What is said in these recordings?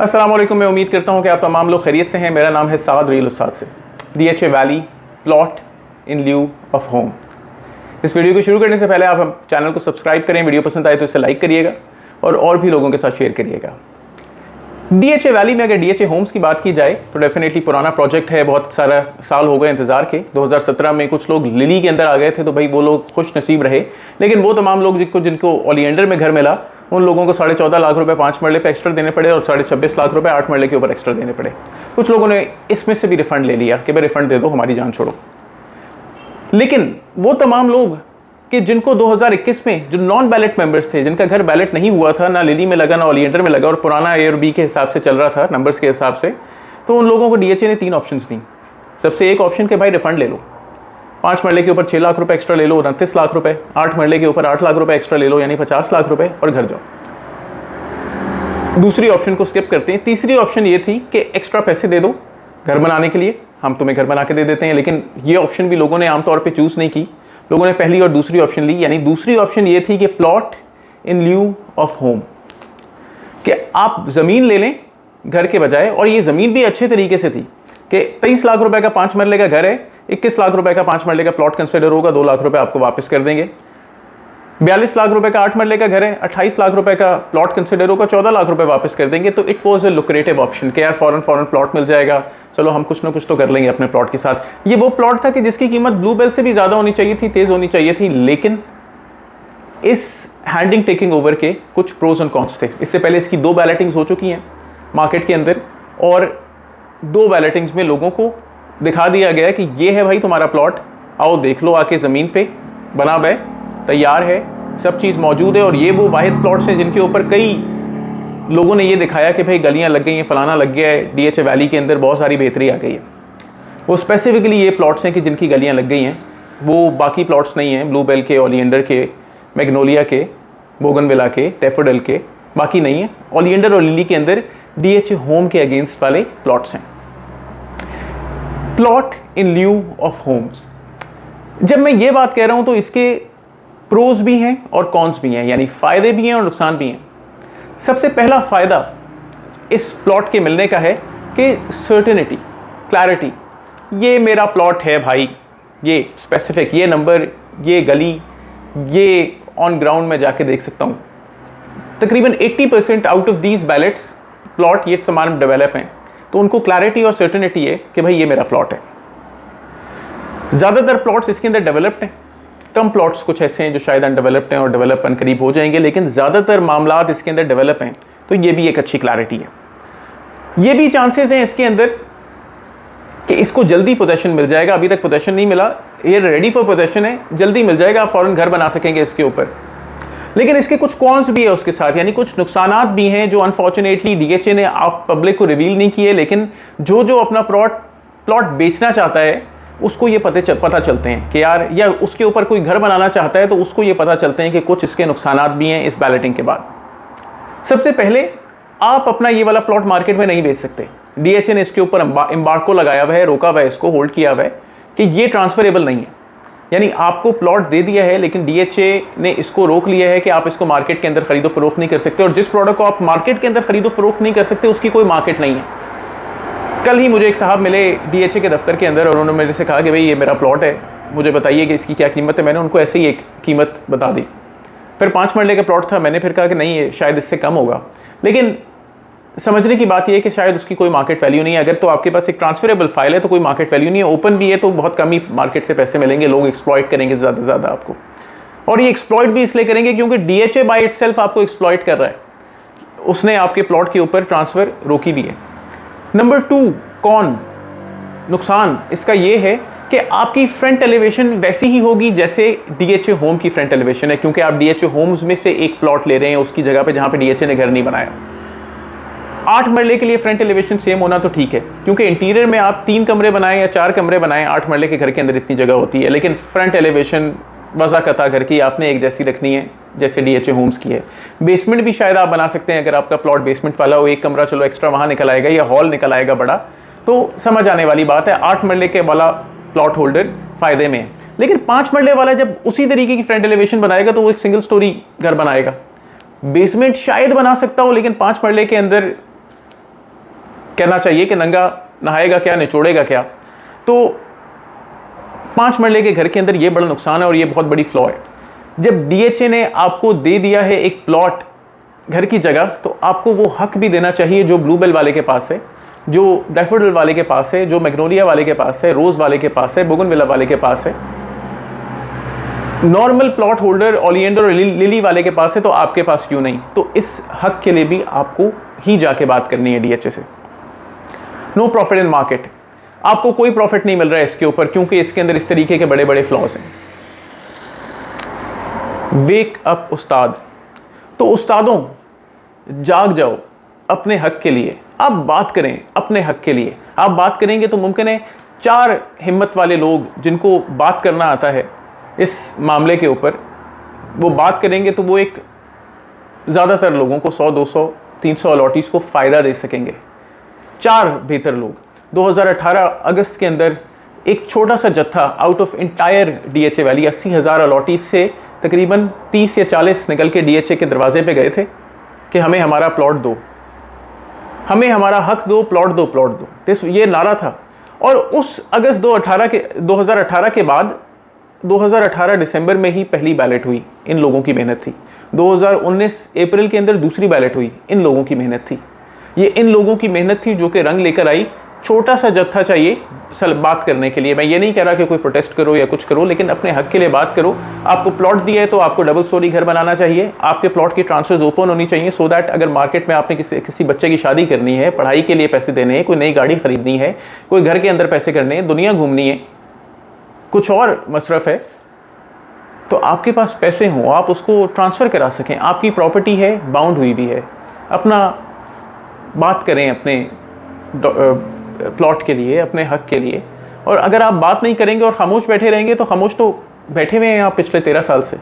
अस्सलाम वालेकुम। मैं उम्मीद करता हूँ कि आप तमाम लोग खैरियत से हैं। मेरा नाम है साद रील उस्ताद से। DHA valley plot in lieu of home. इस वीडियो को शुरू करने से पहले आप हम चैनल को सब्सक्राइब करें, वीडियो पसंद आए तो इसे लाइक करिएगा और भी लोगों के साथ शेयर करिएगा। DHA वैली में अगर DHA होम्स की बात की जाए तो डेफिनेटली पुराना प्रोजेक्ट है, बहुत सारा साल हो गए इंतज़ार के। 2017 में कुछ लोग लिली के अंदर आ गए थे तो भाई वो लोग खुश नसीब रहे, लेकिन वो तमाम लोग जिनको ओलिएंडर में घर मिला उन लोगों को 14.5 लाख रुपए 5 मरले पे एक्स्ट्रा देने पड़े और 26.5 लाख रुपए 8 मरले के ऊपर एक्स्ट्रा देने पड़े। कुछ लोगों ने इसमें से भी रिफंड ले लिया कि भाई रिफंड दे दो, हमारी जान छोड़ो। लेकिन वो तमाम लोग कि जिनको 2021 में जो नॉन बैलेट मेंबर्स थे, जिनका घर बैलेट नहीं हुआ था, ना लिली में लगा ना ओलिएंडर में लगा और पुराना A और B के हिसाब से चल रहा था, नंबर्स के हिसाब से, तो उन लोगों को DHA ने 3 ऑप्शंस दी। सबसे एक ऑप्शन कि भाई रिफंड ले लो, 5 मरले के ऊपर 6 लाख रुपए एक्स्ट्रा ले लो, 29 लाख रुपए, 8 मरले के ऊपर 8 लाख रुपए एक्स्ट्रा ले लो, यानी 50 लाख रुपए और घर जाओ। दूसरी ऑप्शन को स्किप करते हैं। तीसरी ऑप्शन ये थी कि एक्स्ट्रा पैसे दे दो घर बनाने के लिए, हम तुम्हें घर बना के दे देते हैं। लेकिन ये ऑप्शन भी लोगों ने आमतौर पे चूज़ नहीं की, लोगों ने पहली और दूसरी ऑप्शन ली। यानी दूसरी ऑप्शन ये थी कि plot in lieu of home, कि आप ज़मीन ले लें घर के बजाय, और ये ज़मीन भी अच्छे तरीके से थी कि 23 लाख रुपए का 5 मरले का घर है, 21 लाख रुपए का 5 मरले का प्लॉट कंसिडर होगा, 2 लाख रुपए आपको वापस कर देंगे। 42 लाख रुपए का 8 मरले का घर है, 28 लाख रुपए का प्लॉट कंसिडर होगा, 14 लाख रुपए वापस कर देंगे। तो it was a lucrative option कि यार फॉरन प्लॉट मिल जाएगा, चलो हम कुछ ना कुछ तो कर लेंगे अपने प्लॉट के साथ। ये वो प्लॉट था कि जिसकी कीमत ब्लू बेल से भी ज़्यादा होनी चाहिए थी, तेज़ होनी चाहिए थी। लेकिन इस हैंडिंग टेकिंग ओवर के कुछ प्रोज एंड कॉन्स थे। इससे पहले इसकी 2 बैलेटिंग्स हो चुकी हैं मार्केट के अंदर, और 2 बैलेटिंग्स में लोगों को दिखा दिया गया कि ये है भाई तुम्हारा प्लॉट, आओ देख लो आके, ज़मीन पे बना हुआ है, तैयार है, सब चीज़ मौजूद है। और ये वो वाहिद प्लॉट्स हैं जिनके ऊपर कई लोगों ने ये दिखाया कि भाई गलियां लग गई हैं, फलाना लग गया है, DHA वैली के अंदर बहुत सारी बेहतरी आ गई है। वो स्पेसिफिकली ये प्लॉट्स हैं कि जिनकी गलियां लग गई हैं, वो बाकी प्लॉट्स नहीं हैं, ब्लू बेल के, ओलिएंडर के, मैग्नोलिया के, बोगनविला के, डैफोडिल के, बाकी नहीं है। ओलिएंडर और लिली के अंदर DHA होम के अगेंस्ट वाले प्लॉट्स हैं। Plot in lieu of homes, जब मैं ये बात कह रहा हूं तो इसके प्रोज भी हैं और कॉन्स भी हैं, यानी फ़ायदे भी हैं और नुकसान भी हैं। सबसे पहला फ़ायदा इस प्लॉट के मिलने का है कि सर्टेनिटी, क्लैरिटी, ये मेरा प्लॉट है भाई, ये स्पेसिफिक, ये नंबर, ये गली, ये ऑन ग्राउंड में जाके देख सकता हूँ। तकरीबन 80% out of these ballets plot ये तमाम डेवलप हैं, तो उनको क्लैरिटी और सर्टेनिटी है कि भाई ये मेरा प्लॉट है। ज़्यादातर प्लॉट्स इसके अंदर डेवलप्ड हैं, कम प्लॉट्स कुछ ऐसे हैं जो शायद अनडेवलप्ड हैं और डेवलप करीब हो जाएंगे, लेकिन ज़्यादातर मामलात इसके अंदर डेवलप हैं, तो ये भी एक अच्छी क्लैरिटी है। ये भी चांसेस हैं इसके अंदर कि इसको जल्दी पोजेशन मिल जाएगा, अभी तक पोजेशन नहीं मिला, ये रेडी फॉर पोजेशन है, जल्दी मिल जाएगा, आप फ़ौरन घर बना सकेंगे इसके ऊपर। लेकिन इसके कुछ कॉन्स भी है उसके साथ, यानी कुछ नुकसानात भी हैं जो अनफॉर्चुनेटली DHA ने आप पब्लिक को रिवील नहीं किए, लेकिन जो अपना प्लॉट बेचना चाहता है उसको ये पता चलते हैं कि यार, या उसके ऊपर कोई घर बनाना चाहता है तो उसको ये पता चलते हैं कि कुछ इसके नुकसानात भी हैं इस बैलेटिंग के बाद। सबसे पहले, आप अपना ये वाला प्लॉट मार्केट में नहीं बेच सकते। DHA ने इसके ऊपर एम्बार्को लगाया हुआ है, रोका हुआ है, इसको होल्ड किया हुआ है कि ये ट्रांसफरेबल नहीं है। यानी आपको प्लॉट दे दिया है, लेकिन DHA ने इसको रोक लिया है कि आप इसको मार्केट के अंदर खरीदो फरोख्त नहीं कर सकते, और जिस प्रोडक्ट को आप मार्केट के अंदर खरीदो फरोख्त नहीं कर सकते उसकी कोई मार्केट नहीं है। कल ही मुझे एक साहब मिले DHA के दफ्तर के अंदर और उन्होंने मेरे से कहा कि भाई ये मेरा प्लॉट है, मुझे बताइए कि इसकी क्या कीमत है। मैंने उनको ऐसे ही एक कीमत बता दी। फिर 5 मरले का प्लॉट था, मैंने फिर कहा कि नहीं, ये शायद इससे कम होगा। लेकिन समझने की बात यह है कि शायद उसकी कोई मार्केट वैल्यू नहीं है। अगर तो आपके पास एक ट्रांसफरेबल फाइल है तो कोई मार्केट वैल्यू नहीं है, ओपन भी है तो बहुत कम ही मार्केट से पैसे मिलेंगे, लोग एक्सप्लॉइट करेंगे ज़्यादा से ज़्यादा आपको। और ये एक्सप्लॉइट भी इसलिए करेंगे क्योंकि DHA बाय इटसेल्फ आपको एक्सप्लॉइट कर रहा है, उसने आपके प्लॉट के ऊपर ट्रांसफ़र रोकी भी है। नंबर 2 कौन, नुकसान इसका ये है कि आपकी फ्रंट एलिवेशन वैसी ही होगी जैसे DHA होम की फ्रंट एलिवेशन है, क्योंकि आप DHA होम्स में से एक प्लॉट ले रहे हैं उसकी जगह पे जहाँ पे DHA ने घर नहीं बनाया। 8 मरले के लिए फ्रंट एलिवेशन सेम होना तो ठीक है, क्योंकि इंटीरियर में आप 3 कमरे बनाएं या 4 कमरे बनाएं, 8 मरले के घर के अंदर इतनी जगह होती है, लेकिन फ्रंट एलिवेशन वज़ाकता घर की आपने एक जैसी रखनी है जैसे DHA होम्स की है। बेसमेंट भी शायद आप बना सकते हैं, अगर आपका प्लॉट बेसमेंट वाला हो, एक कमरा चलो एक्स्ट्रा वहाँ निकल आएगा या हॉल निकल आएगा बड़ा, तो समझ आने वाली बात है। 8 मरले के वाला प्लॉट होल्डर फ़ायदे में है, लेकिन 5 मरले वाला जब उसी तरीके की फ्रंट एलिवेशन बनाएगा तो वो एक सिंगल स्टोरी घर बनाएगा। बेसमेंट शायद बना सकता हो, लेकिन 5 मरले के अंदर कहना चाहिए कि नंगा नहाएगा क्या, निचोड़ेगा क्या। तो 5 मरले के घर के अंदर ये बड़ा नुकसान है और ये बहुत बड़ी फ्लॉ है। जब डीएचए ने आपको दे दिया है एक प्लॉट घर की जगह, तो आपको वो हक भी देना चाहिए जो ब्लूबेल वाले के पास है, जो डैफोडिल वाले के पास है, जो मैग्नोलिया वाले के पास है, रोज वाले के पास है, बोगनविला वाले के पास है। नॉर्मल प्लॉट होल्डर ओलिएंडर और लिली वाले के पास है, तो आपके पास क्यों नहीं? तो इस हक के लिए भी आपको ही जाके बात करनी है डीएचए से। नो प्रॉफिट इन मार्केट, आपको कोई प्रॉफिट नहीं मिल रहा है इसके ऊपर, क्योंकि इसके अंदर इस तरीके के बड़े बड़े फ्लॉज हैं। वेक अप उस्ताद, तो उस्तादों जाग जाओ अपने हक के लिए। आप बात करें अपने हक के लिए। आप बात करेंगे तो मुमकिन है 4 हिम्मत वाले लोग जिनको बात करना आता है इस मामले के ऊपर, वो बात करेंगे तो वो एक ज़्यादातर लोगों को 100, 200, 300 अलॉटीज़ को फ़ायदा दे सकेंगे। 4 बेहतर लोग। 2018 अगस्त के अंदर एक छोटा सा जत्था out of entire DHA valley 80,000 allottees से तकरीबन 30 या 40 निकल के डीएचए के दरवाजे पे गए थे कि हमें हमारा प्लॉट दो, हमें हमारा हक दो, प्लॉट दो, प्लॉट दो। ये नारा था। और उस अगस्त 2018 के बाद 2018 दिसंबर में ही पहली बैलेट हुई, इन लोगों की मेहनत थी। 2019 अप्रैल के अंदर दूसरी बैलेट हुई, इन लोगों की मेहनत थी। ये इन लोगों की मेहनत थी जो कि रंग लेकर आई। छोटा सा जत्था चाहिए बात करने के लिए। मैं ये नहीं कह रहा कि कोई प्रोटेस्ट करो या कुछ करो, लेकिन अपने हक के लिए बात करो। आपको प्लॉट दिया है तो आपको डबल स्टोरी घर बनाना चाहिए। आपके प्लॉट की ट्रांसफर्स ओपन होनी चाहिए, सो दैट अगर मार्केट में आपने किसी बच्चे की शादी करनी है, पढ़ाई के लिए पैसे देने हैं, कोई नई गाड़ी खरीदनी है, कोई घर के अंदर पैसे करने हैं, दुनिया घूमनी है, कुछ और मसरफ है, तो आपके पास पैसे हों, आप उसको ट्रांसफ़र करा सकें। आपकी प्रॉपर्टी है, बाउंड हुई भी है। अपना बात करें अपने प्लॉट के लिए, अपने हक के लिए। और अगर आप बात नहीं करेंगे और खामोश बैठे रहेंगे, तो खामोश तो बैठे हुए हैं आप पिछले 13 साल से।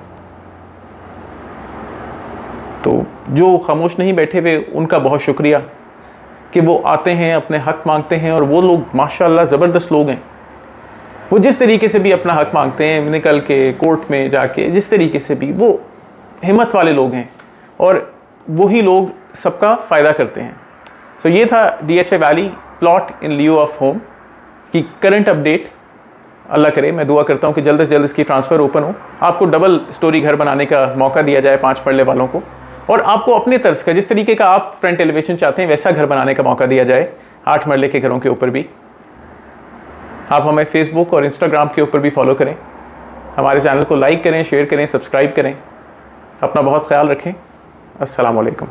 तो जो खामोश नहीं बैठे हुए, उनका बहुत शुक्रिया कि वो आते हैं, अपने हक मांगते हैं। और वो लोग माशाल्लाह ज़बरदस्त लोग हैं। वो जिस तरीके से भी अपना हक मांगते हैं, निकल के कोर्ट में जाके, जिस तरीके से भी, वो हिम्मत वाले लोग हैं और वही लोग सबका फ़ायदा करते हैं। सो ये था DHA valley plot in Leo of home की करंट अपडेट। अल्लाह करे, मैं दुआ करता हूँ कि जल्द से जल्द इसकी ट्रांसफ़र ओपन हो, आपको डबल स्टोरी घर बनाने का मौका दिया जाए 5 मरले वालों को, और आपको अपने तर्ज का, जिस तरीके का आप फ्रंट एलिवेशन चाहते हैं, वैसा घर बनाने का मौका दिया जाए 8 मरले के घरों के ऊपर भी। आप हमें फेसबुक और इंस्टाग्राम के ऊपर भी फॉलो करें। हमारे चैनल को लाइक करें, शेयर करें, सब्सक्राइब करें। अपना बहुत ख्याल रखें। अस्सलाम वालेकुम।